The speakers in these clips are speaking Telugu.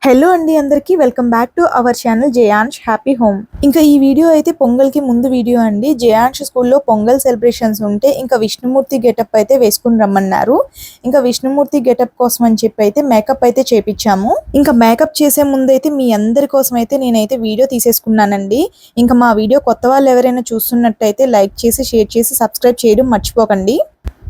హలో అండి అందరికీ welcome back to our channel Jayansh happy home. ఇంకా ఈ వీడియో అయితే పొంగల్కి ముందు వీడియో అండి. జయాంష్ స్కూల్లో పొంగల్ సెలబ్రేషన్స్ ఉంటే ఇంకా విష్ణుమూర్తి గెటప్ అయితే వేసుకుని రమ్మన్నారు. ఇంకా విష్ణుమూర్తి గెటప్ కోసం అని చెప్పి అయితే మేకప్ అయితే చేపించాము. ఇంకా మేకప్ చేసే ముందు అయితే మీ అందరి కోసం అయితే నేనైతే వీడియో తీసేసుకున్నానండి. ఇంకా మా వీడియో కొత్త వాళ్ళు ఎవరైనా చూస్తున్నట్టయితే లైక్ చేసి షేర్ చేసి సబ్స్క్రైబ్ చేయడం మర్చిపోకండి.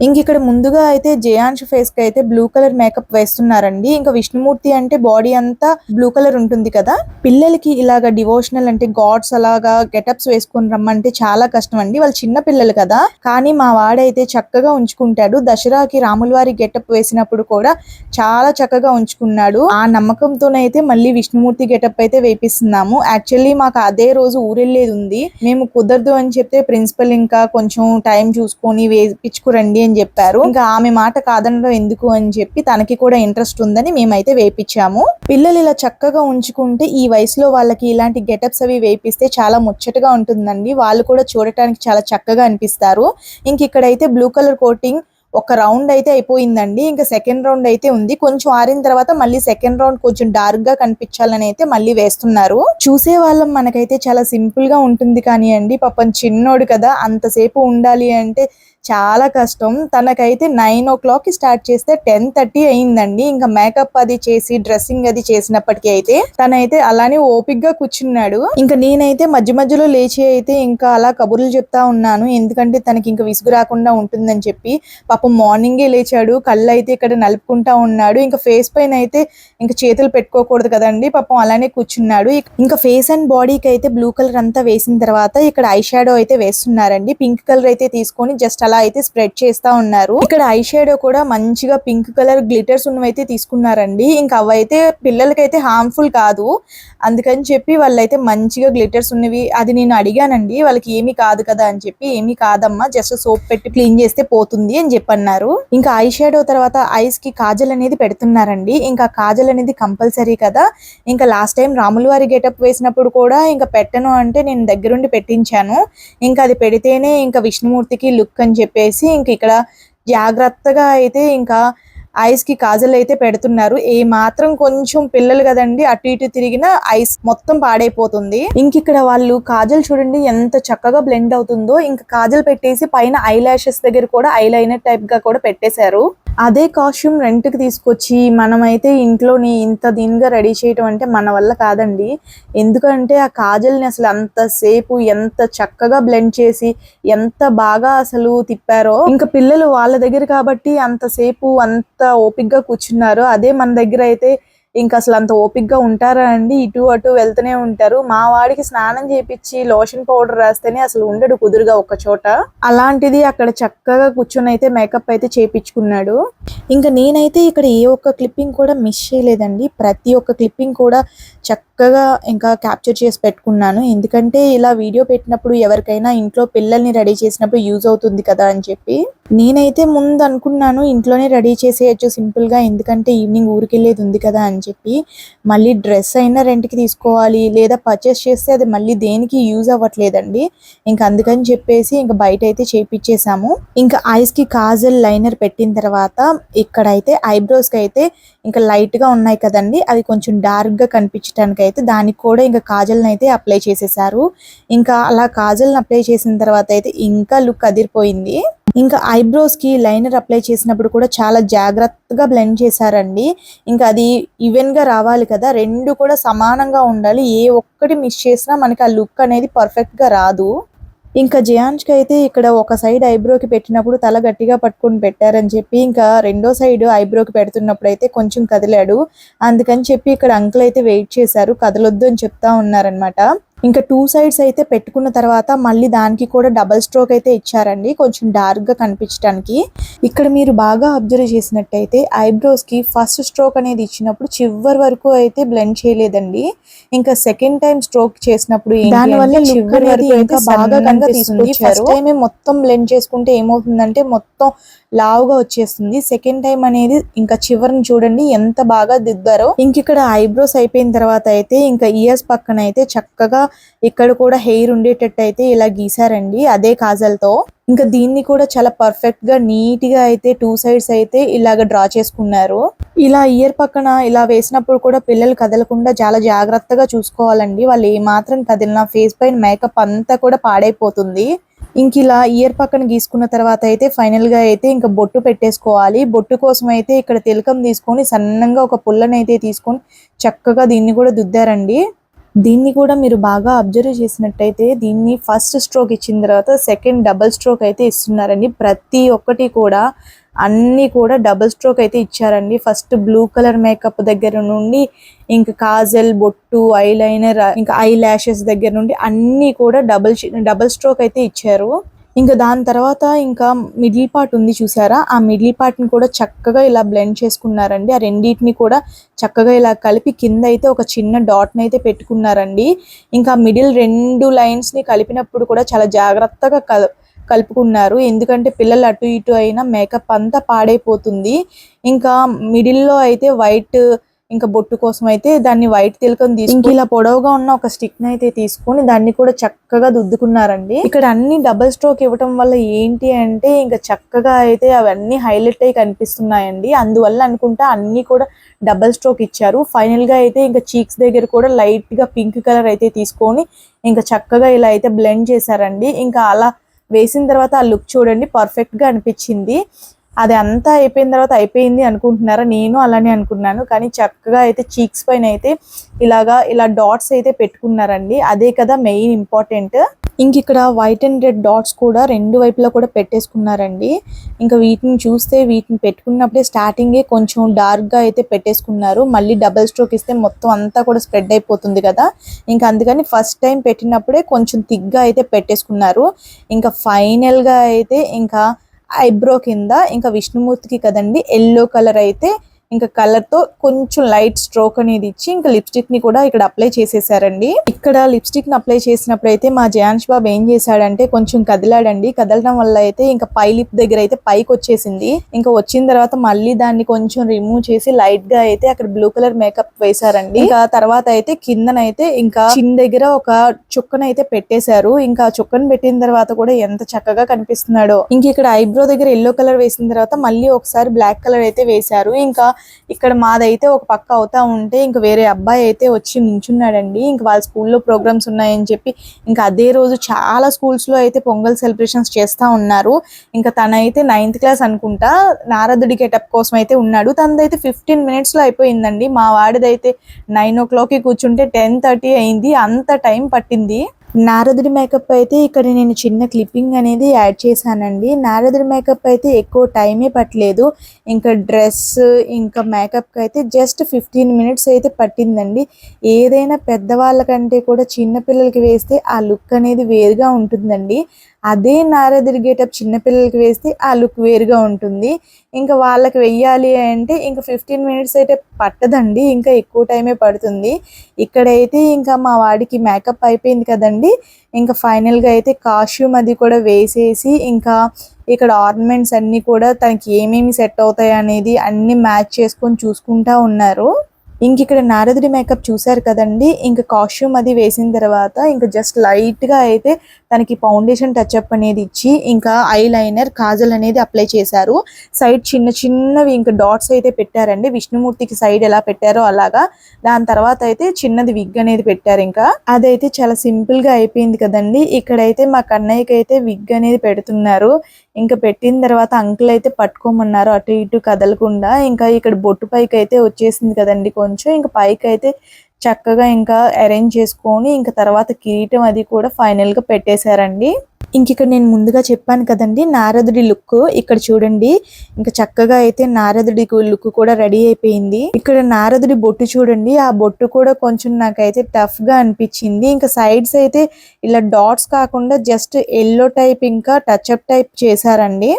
ఇంక ఇక్కడ ముందుగా అయితే జయాంష్ ఫేస్ కి అయితే బ్లూ కలర్ మేకప్ వేస్తున్నారండి. ఇంకా విష్ణుమూర్తి అంటే బాడీ అంతా బ్లూ కలర్ ఉంటుంది కదా, పిల్లలకి ఇలాగా డివోషనల్ అంటే గాడ్స్ అలాగా గెటప్స్ వేసుకొని రమ్మంటే చాలా కష్టం అండి. వాళ్ళు చిన్న పిల్లలు కదా, కానీ మా వాడైతే చక్కగా ఉంచుకుంటాడు. దసరాకి రాముల వారి గెటప్ వేసినప్పుడు కూడా చాలా చక్కగా ఉంచుకున్నాడు. ఆ నమ్మకంతోనైతే మళ్ళీ విష్ణుమూర్తి గెటప్ అయితే వేపిస్తున్నాము. యాక్చువల్లీ మాకు అదే రోజు ఊరెళ్ళేది ఉంది. మేము కుదరదు అని చెప్తే ప్రిన్సిపల్ ఇంకా కొంచెం టైం చూసుకొని వేపించుకురండి అని చెప్పారు. ఇంకా ఆమె మాట కాదనడం ఎందుకు అని చెప్పి తనకి కూడా ఇంట్రెస్ట్ ఉందని మేమైతే వేపించాము. పిల్లలు ఇలా చక్కగా ఉంచుకుంటే ఈ వయసులో వాళ్ళకి ఇలాంటి గెటప్స్ అవి వేపిస్తే చాలా ముచ్చటగా ఉంటుందండి. వాళ్ళు కూడా చూడటానికి చాలా చక్కగా అనిపిస్తారు. ఇంక ఇక్కడైతే బ్లూ కలర్ కోటింగ్ ఒక రౌండ్ అయితే అయిపోయిందండి. ఇంకా సెకండ్ రౌండ్ అయితే ఉంది. కొంచెం ఆరిన తర్వాత మళ్ళీ సెకండ్ రౌండ్ కొంచెం డార్క్ గా కనిపించాలని అయితే మళ్ళీ వేస్తున్నారు. చూసే వాళ్ళం మనకైతే చాలా సింపుల్ గా ఉంటుంది కానీ అండి పాపం చిన్నోడు కదా, అంతసేపు ఉండాలి అంటే చాలా కష్టం. తనకైతే 9 o'clock స్టార్ట్ చేస్తే 10:30 అయిందండి. ఇంకా మేకప్ అది చేసి డ్రెస్సింగ్ అది చేసినప్పటికీ అయితే తనైతే అలానే ఓపిక్ గా కూర్చున్నాడు. ఇంకా నేనైతే మధ్య మధ్యలో లేచి అయితే ఇంకా అలా కబుర్లు చెప్తా ఉన్నాను, ఎందుకంటే తనకి ఇంకా విసుగు రాకుండా ఉంటుందని చెప్పి. పాపం మార్నింగే లేచాడు, కళ్ళు అయితే ఇక్కడ నలుపుకుంటా ఉన్నాడు. ఇంకా ఫేస్ పైన అయితే ఇంకా చేతులు పెట్టుకోకూడదు కదండి, పాపం అలానే కూర్చున్నాడు. ఇంకా ఫేస్ అండ్ బాడీకి అయితే బ్లూ కలర్ అంతా వేసిన తర్వాత ఇక్కడ ఐ షాడో అయితే వేస్తున్నారండి. పింక్ కలర్ అయితే తీసుకొని జస్ట్ అలా అయితే స్ప్రెడ్ చేస్తా ఉన్నారు. ఇక్కడ ఐ షాడో కూడా మంచిగా పింక్ కలర్ గ్లిటర్స్ ఉన్నవైతే తీసుకున్నారండి. ఇంకా అవైతే పిల్లలకైతే హార్మ్ఫుల్ కాదు, అందుకని చెప్పి వాళ్ళైతే మంచిగా గ్లిటర్స్ ఉన్నవి అది నేను అడిగానండి. వాళ్ళకి ఏమీ కాదు కదా అని చెప్పి, ఏమీ కాదమ్మా జస్ట్ సోప్ పెట్టి క్లీన్ చేస్తే పోతుంది అని చెప్పన్నారు. ఇంకా ఐ షాడో తర్వాత ఐస్ కి కాజల్ అనేది పెడుతున్నారండి. ఇంకా కాజల్ అనేది కంపల్సరీ కదా. ఇంకా లాస్ట్ టైం రాముల వారి గెటప్ వేసినప్పుడు కూడా ఇంకా పెట్టను అంటే నేను దగ్గరుండి పెట్టించాను. ఇంకా అది పెడితేనే ఇంకా విష్ణుమూర్తికి లుక్ అని చెప్పేసి ఇంక ఇక్కడ జాగ్రత్తగా అయితే ఇంకా ఐస్ కి కాజల్ అయితే పెడుతున్నారు. ఏ మాత్రం కొంచెం పిల్లలు కదండి, అటు ఇటు తిరిగిన ఐస్ మొత్తం పాడైపోతుంది. ఇంక ఇక్కడ వాళ్ళు కాజల్ చూడండి ఎంత చక్కగా బ్లెండ్ అవుతుందో. ఇంకా కాజల్ పెట్టేసి పైన ఐ లాషెస్ దగ్గర కూడా ఐ లైనర్ టైప్ గా కూడా పెట్టేశారు. అదే కాస్ట్యూమ్ రెంట్ కి తీసుకొచ్చి మనమైతే ఇంట్లోని ఇంత దీనిగా రెడీ చేయటం అంటే మన వల్ల కాదండి. ఎందుకంటే ఆ కాజల్ని అసలు అంతసేపు ఎంత చక్కగా బ్లెండ్ చేసి ఎంత బాగా అసలు తిప్పారో. ఇంకా పిల్లలు వాళ్ళ దగ్గర కాబట్టి అంతసేపు అంత ఓపిక్ గా కూర్చున్నారు. అదే మన దగ్గర అయితే ఇంకా అసలు అంత ఓపిక్ గా ఉంటారా అండి, ఇటు అటు వెళ్తూనే ఉంటారు. మా వాడికి స్నానం చేపించి లోషన్ పౌడర్ రాస్తేనే అసలు ఉండడు కుదురుగా ఒక చోట. అలాంటిది అక్కడ చక్కగా కూర్చొని అయితే మేకప్ అయితే చేపించుకున్నాడు. ఇంకా నేనైతే ఇక్కడ ఏ ఒక్క క్లిప్పింగ్ కూడా మిస్ చేయలేదండి. ప్రతి ఒక్క క్లిప్పింగ్ కూడా చక్కగా ఇంకా క్యాప్చర్ చేసి పెట్టుకున్నాను. ఎందుకంటే ఇలా వీడియో పెట్టినప్పుడు ఎవరికైనా ఇంట్లో పిల్లల్ని రెడీ చేసినప్పుడు యూజ్ అవుతుంది కదా అని చెప్పి. నేనైతే ముందు అనుకున్నాను ఇంట్లోనే రెడీ చేసేయచ్చు సింపుల్ గా, ఎందుకంటే ఈవినింగ్ ఊరికి వెళ్ళేది ఉంది కదా అని చెప్పి. మళ్ళీ డ్రెస్ అయినా రెంట్కి తీసుకోవాలి లేదా పర్చేస్ చేస్తే అది మళ్ళీ దేనికి యూజ్ అవ్వట్లేదండి. ఇంకా అందుకని చెప్పేసి ఇంకా బయట అయితే చేపించేసాము. ఇంకా ఐస్ కి కాజల్ లైనర్ పెట్టిన తర్వాత ఇక్కడైతే ఐబ్రోస్ కి అయితే ఇంకా లైట్ గా ఉన్నాయి కదండి, అది కొంచెం డార్క్ గా కనిపించడానికి అయితే దానికి కూడా ఇంకా కాజల్ని అయితే అప్లై చేసేసారు. ఇంకా అలా కాజల్ని అప్లై చేసిన తర్వాత అయితే ఇంకా లుక్ అదిరిపోయింది. ఇంకా ఐబ్రోస్ కి లైనర్ అప్లై చేసినప్పుడు కూడా చాలా జాగ్రత్తగా బ్లెండ్ చేశారండి. ఇంకా అది ఈవెన్ గా రావాలి కదా, రెండు కూడా సమానంగా ఉండాలి. ఏ ఒక్కటి మిస్ చేసినా మనకి ఆ లుక్ అనేది పర్ఫెక్ట్ గా రాదు. ఇంకా జయాంష్ కి అయితే ఇక్కడ ఒక సైడ్ ఐబ్రోకి పెట్టినప్పుడు తల గట్టిగా పట్టుకొని పెట్టారని చెప్పి ఇంకా రెండో సైడ్ ఐబ్రోకి పెడుతున్నప్పుడు అయితే కొంచెం కదిలాడు. అందుకని చెప్పి ఇక్కడ అంకుల్ అయితే వెయిట్ చేశారు, కదలొద్దు అని చెప్తా ఉన్నారనమాట. ఇంకా 2 sides అయితే పెట్టుకున్న తర్వాత మళ్ళీ దానికి కూడా డబల్ స్ట్రోక్ అయితే ఇచ్చారండి, కొంచెం డార్క్ గా కనిపించడానికి. ఇక్కడ మీరు బాగా అబ్జర్వ్ చేసినట్టయితే ఐబ్రోస్ కి ఫస్ట్ స్ట్రోక్ అనేది ఇచ్చినప్పుడు చివరి వరకు అయితే బ్లెండ్ చేయలేదండి. ఇంకా సెకండ్ టైం స్ట్రోక్ చేసినప్పుడు దానివల్ల చివరి వరకు ఇంకా బాగా కనిపిస్తుంది. ఫస్ట్ టైం మొత్తం బ్లెండ్ చేసుకుంటే ఏమవుతుందంటే మొత్తం లావుగా వచ్చేస్తుంది. సెకండ్ టైం అనేది ఇంకా చివరిని చూడండి ఎంత బాగా దిద్దారో. ఇంక ఇక్కడ ఐబ్రోస్ అయిపోయిన తర్వాత అయితే ఇంకా ఇయర్స్ పక్కన అయితే చక్కగా ఇక్కడ కూడా హెయిర్ ఉండేటట్టు అయితే ఇలా గీసారండి అదే కాజల్తో. ఇంకా దీన్ని కూడా చాలా పర్ఫెక్ట్ గా నీట్ గా అయితే 2 సైడ్స్ అయితే ఇలాగ డ్రా చేసుకున్నారు. ఇలా ఇయర్ పక్కన ఇలా వేసినప్పుడు కూడా పిల్లలు కదలకుండా చాలా జాగ్రత్తగా చూసుకోవాలండి. వాళ్ళు ఏ మాత్రం కదిలినా ఫేస్ పైన మేకప్ అంతా కూడా పాడైపోతుంది. ఇంక ఇలా ఇయర్ పక్కన గీసుకున్న తర్వాత అయితే ఫైనల్ గా అయితే ఇంకా బొట్టు పెట్టేసుకోవాలి. బొట్టు కోసం అయితే ఇక్కడ తిలకం తీసుకొని సన్నంగా ఒక పుల్లనైతే తీసుకొని చక్కగా దీన్ని కూడా దుద్దారండి. దీన్ని కూడా మీరు బాగా అబ్జర్వ్ చేసినట్టయితే దీన్ని ఫస్ట్ స్ట్రోక్ ఇచ్చిన తర్వాత సెకండ్ డబుల్ స్ట్రోక్ అయితే ఇస్తున్నారండి. ప్రతి ఒక్కటి కూడా అన్ని కూడా డబుల్ స్ట్రోక్ అయితే ఇచ్చారండి. ఫస్ట్ బ్లూ కలర్ మేకప్ దగ్గర నుండి ఇంకా కాజల్, బొట్టు, ఐ లైనర్, ఇంకా ఐ లాషెస్ దగ్గర నుండి అన్ని కూడా డబుల్ స్ట్రోక్ అయితే ఇచ్చారు. ఇంకా దాని తర్వాత ఇంకా మిడిల్ పార్ట్ ఉంది చూసారా, ఆ మిడిల్ పార్ట్ ని కూడా చక్కగా ఇలా బ్లెండ్ చేసుకున్నారండి. ఆ రెండింటిని కూడా చక్కగా ఇలా కలిపి కింద అయితే ఒక చిన్న డాట్ ని అయితే పెట్టుకున్నారండి. ఇంకా మిడిల్ 2 లైన్స్ ని కలిపినప్పుడు కూడా చాలా జాగ్రత్తగా కలుపుకున్నారు. ఎందుకంటే పిల్లలు అటు ఇటు అయినా మేకప్ అంతా పాడైపోతుంది. ఇంకా మిడిల్ లో అయితే వైట్ ఇంకా బొట్టు కోసం అయితే దాన్ని వైట్ తిలకం తీసుకుని ఇలా పొడవుగా ఉన్న ఒక స్టిక్ ని అయితే తీసుకొని దాన్ని కూడా చక్కగా దుద్దుకున్నారండి. ఇక్కడ అన్ని డబుల్ స్ట్రోక్ ఇవ్వటం వల్ల ఏంటి అంటే ఇంకా చక్కగా అయితే అవన్నీ హైలైట్ అయి కనిపిస్తున్నాయండి. అందువల్ల అనుకుంటా అన్ని కూడా డబుల్ స్ట్రోక్ ఇచ్చారు. ఫైనల్ గా అయితే ఇంకా చీక్స్ దగ్గర కూడా లైట్ గా పింక్ కలర్ అయితే తీసుకొని ఇంకా చక్కగా ఇలా అయితే బ్లెండ్ చేశారండి. ఇంకా అలా వేసిన తర్వాత ఆ లుక్ చూడండి పర్ఫెక్ట్ గా అనిపించింది. అది అంతా అయిపోయిన తర్వాత అయిపోయింది అనుకుంటున్నారా, నేను అలానే అనుకున్నాను. కానీ చక్కగా అయితే చీక్స్ పైన అయితే ఇలా డాట్స్ అయితే పెట్టుకున్నారండి. అదే కదా మెయిన్ ఇంపార్టెంట్. ఇంక ఇక్కడ వైట్ అండ్ రెడ్ డాట్స్ కూడా 2 వైపులా కూడా పెట్టేసుకున్నారండి. ఇంకా వీటిని పెట్టుకున్నప్పుడే స్టార్టింగే కొంచెం డార్క్ గా అయితే పెట్టేసుకున్నారు. మళ్ళీ డబుల్ స్ట్రోక్ ఇస్తే మొత్తం అంతా కూడా స్ప్రెడ్ అయిపోతుంది కదా, ఇంకా అందుకని ఫస్ట్ టైం పెట్టినప్పుడే కొంచెం థిక్ గా అయితే పెట్టేసుకున్నారు. ఇంకా ఫైనల్ గా అయితే ఇంకా ఐబ్రో కింద ఇంకా విష్ణుమూర్తికి కదండి ఎల్లో కలర్ అయితే ఇంకా కలర్ తో కొంచెం లైట్ స్ట్రోక్ అనేది ఇచ్చి ఇంకా లిప్స్టిక్ ని కూడా ఇక్కడ అప్లై చేసేసారండి. ఇక్కడ లిప్స్టిక్ ని అప్లై చేసినప్పుడు అయితే మా జయాన్ష్ బాబు ఏం చేశాడంటే కొంచెం కదిలాడండి. కదలడం వల్ల అయితే ఇంకా పై లిప్ దగ్గర అయితే పైకి వచ్చేసింది. ఇంకా వచ్చిన తర్వాత మళ్ళీ దాన్ని కొంచెం రిమూవ్ చేసి లైట్ గా అయితే అక్కడ బ్లూ కలర్ మేకప్ వేశారండి. ఇంకా తర్వాత అయితే కిందనైతే ఇంకా చిన్న దగ్గర ఒక చుక్కనైతే పెట్టేశారు. ఇంకా చుక్కను పెట్టిన తర్వాత కూడా ఎంత చక్కగా కనిపిస్తున్నాడో. ఇంక ఇక్కడ ఐబ్రో దగ్గర ఎల్లో కలర్ వేసిన తర్వాత మళ్ళీ ఒకసారి బ్లాక్ కలర్ అయితే వేశారు. ఇంకా ఇక్కడ మాదైతే ఒక పక్క అవుతా ఉంటే ఇంకా వేరే అబ్బాయి అయితే వచ్చి నించున్నాడండి. ఇంకా వాళ్ళ స్కూల్లో ప్రోగ్రామ్స్ ఉన్నాయని చెప్పి ఇంకా అదే రోజు చాలా స్కూల్స్ లో అయితే పొంగల్ సెలబ్రేషన్స్ చేస్తా ఉన్నారు. ఇంకా తనైతే 9th క్లాస్ అనుకుంటా నారదుడి గెటప్ కోసం అయితే ఉన్నాడు. తనదైతే 15 minutes లో అయిపోయిందండి. మా వాడిదైతే 9 o'clock కూర్చుంటే 10:30 అయింది. అంత టైం పట్టింది. నారదుడి మేకప్ అయితే ఇక్కడ నేను చిన్న క్లిప్పింగ్ అనేది యాడ్ చేశానండి. నారదుడి మేకప్ అయితే ఎక్కువ టైమే పట్టలేదు. ఇంకా డ్రెస్ ఇంకా మేకప్ అయితే జస్ట్ 15 minutes అయితే పట్టిందండి. ఏదైనా పెద్దవాళ్ళకంటే కూడా చిన్న పిల్లలకి వేస్తే ఆ లుక్ అనేది వేరుగా ఉంటుందండి. అదే నారదుడి గెటప్ చిన్నపిల్లలకి వేస్తే ఆ లుక్ వేరుగా ఉంటుంది. ఇంకా వాళ్ళకి వెయ్యాలి అంటే ఇంకా 15 minutes అయితే పట్టదండి, ఇంకా ఎక్కువ టైమే పడుతుంది. ఇక్కడైతే ఇంకా మా వాడికి మేకప్ అయిపోయింది కదండి. ఇంకా ఫైనల్గా అయితే కాస్ట్యూమ్ అది కూడా వేసేసి ఇంకా ఇక్కడ ఆర్నమెంట్స్ అన్నీ కూడా తనకి ఏమేమి సెట్ అవుతాయి అనేది అన్ని మ్యాచ్ చేసుకొని చూసుకుంటా ఉన్నారు. ఇంక ఇక్కడ నారదుడి మేకప్ చూసారు కదండి. ఇంకా కాస్ట్యూమ్ అది వేసిన తర్వాత ఇంకా జస్ట్ లైట్ గా అయితే తనకి ఫౌండేషన్ టచ్ అప్ అనేది ఇచ్చి ఇంకా ఐ లైనర్, కాజల్ అనేది అప్లై చేశారు. సైడ్ చిన్నవి ఇంకా డాట్స్ అయితే పెట్టారండి. విష్ణుమూర్తికి సైడ్ ఎలా పెట్టారో అలాగా. దాని తర్వాత అయితే చిన్నది విగ్ అనేది పెట్టారు. ఇంకా అదైతే చాలా సింపుల్ గా అయిపోయింది కదండి. ఇక్కడైతే మా కన్నయ్యకి అయితే విగ్ అనేది పెడుతున్నారు. ఇంకా పెట్టిన తర్వాత అంకుల్ అయితే పట్టుకోమన్నారు అటు ఇటు కదలకుండా. ఇంకా ఇక్కడ బొట్టు పైకి అయితే వచ్చేసింది కదండి కొంచెం. ఇంకా పైకి అయితే చక్కగా ఇంకా అరేంజ్ చేసుకొని ఇంకా తర్వాత కిరీటం అది కూడా ఫైనల్ గా పెట్టేశారండి. ఇంక ఇక్కడ నేను ముందుగా చెప్పాను కదండి నారదుడి లుక్. ఇక్కడ చూడండి ఇంకా చక్కగా అయితే నారదుడి లుక్ కూడా రెడీ అయిపోయింది. ఇక్కడ నారదుడి బొట్టు చూడండి, ఆ బొట్టు కూడా కొంచెం నాకైతే టఫ్ గా అనిపించింది. ఇంకా సైడ్స్ అయితే ఇలా డాట్స్ కాకుండా జస్ట్ ఎల్లో టైప్ ఇంకా టచ్ అప్ టైప్ చేశారండి.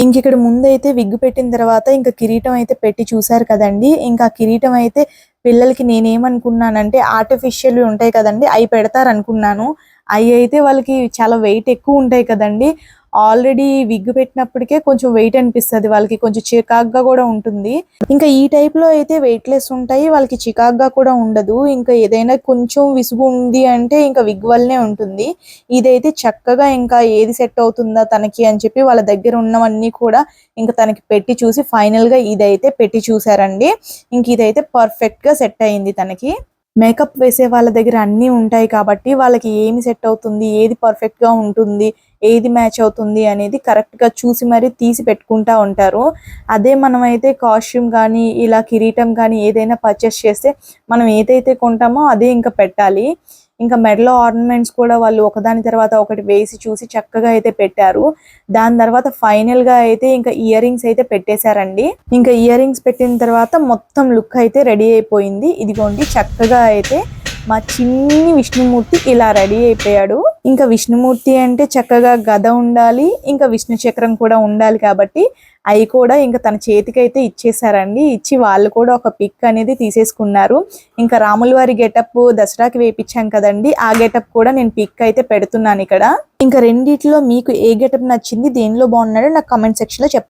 ఇంక ఇక్కడ ముందైతే విగ్గు పెట్టిన తర్వాత ఇంకా కిరీటం అయితే పెట్టి చూసారు కదండి. ఇంకా కిరీటం అయితే పిల్లలకి నేనేమనుకున్నానంటే ఆర్టిఫిషియల్ ఉంటాయి కదండి అవి పెడతారు అనుకున్నాను. అవి అయితే వాళ్ళకి చాలా వెయిట్ ఎక్కువ ఉంటాయి కదండి. ఆల్రెడీ విగ్ పెట్టినప్పటికే కొంచెం వెయిట్ అనిపిస్తుంది వాళ్ళకి, కొంచెం చికాగ్గా కూడా ఉంటుంది. ఇంకా ఈ టైప్ లో అయితే వెయిట్లెస్ ఉంటాయి, వాళ్ళకి చికాగ్గా కూడా ఉండదు. ఇంకా ఏదైనా కొంచెం విసుగు ఉంది అంటే ఇంకా విగ్ వల్లనే ఉంటుంది. ఇదైతే చక్కగా ఇంకా ఏది సెట్ అవుతుందా తనకి అని చెప్పి వాళ్ళ దగ్గర ఉన్నవన్నీ కూడా ఇంకా తనకి పెట్టి చూసి ఫైనల్ గా ఇదైతే పెట్టి చూసారండి. ఇంక ఇదైతే పర్ఫెక్ట్ గా సెట్ అయింది తనకి. మేకప్ వేసే వాళ్ళ దగ్గర అన్నీ ఉంటాయి కాబట్టి వాళ్ళకి ఏమి సెట్ అవుతుంది, ఏది పర్ఫెక్ట్ గా ఉంటుంది, ఏది మ్యాచ్ అవుతుంది అనేది కరెక్ట్ గా చూసి మరీ తీసి పెట్టుకుంటా ఉంటారు. అదే మనమైతే కాస్ట్యూమ్ కానీ ఇలా కిరీటం కానీ ఏదైనా పర్చేస్ చేస్తే మనం ఏదైతే కొంటామో అదే ఇంకా పెట్టాలి. ఇంకా మెడలో ఆర్నమెంట్స్ కూడా వాళ్ళు ఒకదాని తర్వాత ఒకటి వేసి చూసి చక్కగా అయితే పెట్టారు. దాని తర్వాత ఫైనల్ గా అయితే ఇంకా ఇయర్ రింగ్స్ అయితే పెట్టేశారండి. ఇంకా ఇయర్ రింగ్స్ పెట్టిన తర్వాత మొత్తం లుక్ అయితే రెడీ అయిపోయింది. ఇదిగోండి చక్కగా అయితే మా చిన్ని విష్ణుమూర్తి ఇలా రెడీ అయిపోయాడు. ఇంకా విష్ణుమూర్తి అంటే చక్కగా గద ఉండాలి, ఇంకా విష్ణు చక్రం కూడా ఉండాలి కాబట్టి అవి కూడా ఇంకా తన చేతికి అయితే ఇచ్చేసారండి. ఇచ్చి వాళ్ళు కూడా ఒక పిక్ అనేది తీసేసుకున్నారు. ఇంకా రాముల వారి గెటప్ దసరాకి వేయించాం కదండి, ఆ గెటప్ కూడా నేను పిక్ అయితే పెడుతున్నాను ఇక్కడ. ఇంకా రెండిట్లో మీకు ఏ గెటప్ నచ్చింది, దేనిలో బాగున్నాడో నాకు కామెంట్ సెక్షన్ లో చెప్పండి.